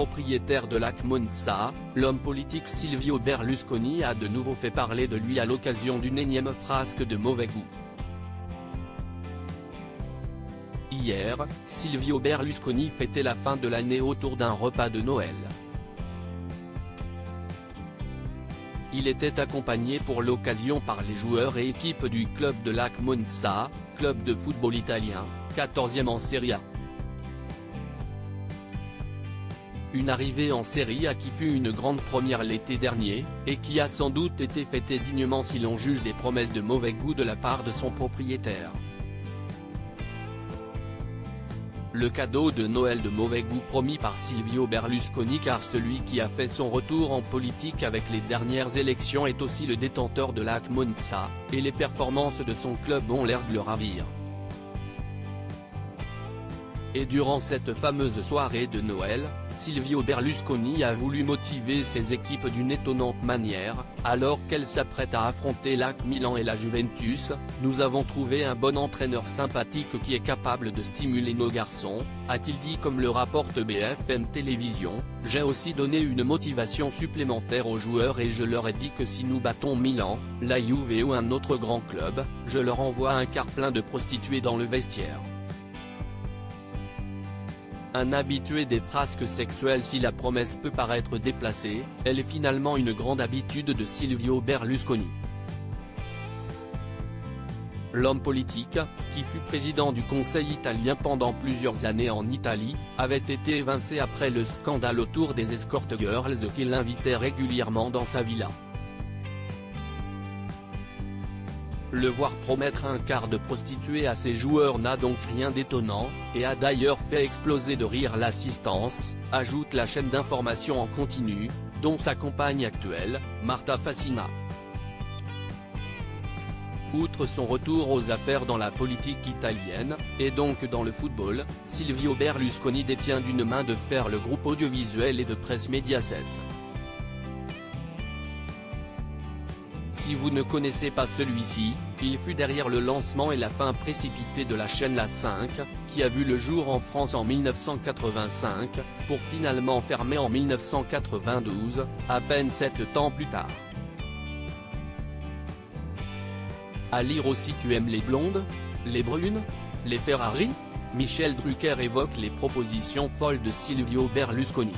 propriétaire de Lac Monza, l'homme politique Silvio Berlusconi a de nouveau fait parler de lui à l'occasion d'une énième frasque de mauvais goût. Hier, Silvio Berlusconi fêtait la fin de l'année autour d'un repas de Noël. Il était accompagné pour l'occasion par les joueurs et équipes du club de Lac Monza, club de football italien, 14e en Serie A. Une arrivée en Serie A qui fut une grande première l'été dernier, et qui a sans doute été fêtée dignement si l'on juge des promesses de mauvais goût de la part de son propriétaire. Le cadeau de Noël de mauvais goût promis par Silvio Berlusconi, car celui qui a fait son retour en politique avec les dernières élections est aussi le détenteur de Lac Monza, et les performances de son club ont l'air de le ravir. Et durant cette fameuse soirée de Noël, Silvio Berlusconi a voulu motiver ses équipes d'une étonnante manière. Alors qu'elles s'apprêtent à affronter l'AC Milan et la Juventus, nous avons trouvé un bon entraîneur sympathique qui est capable de stimuler nos garçons, a-t-il dit, comme le rapporte BFM Télévision. J'ai aussi donné une motivation supplémentaire aux joueurs et je leur ai dit que si nous battons Milan, la Juve ou un autre grand club, je leur envoie un car plein de prostituées dans le vestiaire. Un habitué des frasques sexuelles. Si la promesse peut paraître déplacée, elle est finalement une grande habitude de Silvio Berlusconi. L'homme politique, qui fut président du Conseil italien pendant plusieurs années en Italie, avait été évincé après le scandale autour des escort girls qu'il invitait régulièrement dans sa villa. Le voir promettre un quart de prostituée à ses joueurs n'a donc rien d'étonnant, et a d'ailleurs fait exploser de rire l'assistance, ajoute la chaîne d'information en continu, dont sa compagne actuelle, Marta Fassina. Outre son retour aux affaires dans la politique italienne, et donc dans le football, Silvio Berlusconi détient d'une main de fer le groupe audiovisuel et de presse Mediaset. Si vous ne connaissez pas celui-ci, il fut derrière le lancement et la fin précipitée de la chaîne La 5, qui a vu le jour en France en 1985, pour finalement fermer en 1992, à peine 7 ans plus tard. À lire aussi. Tu aimes les blondes, les brunes, les Ferrari? Michel Drucker évoque les propositions folles de Silvio Berlusconi.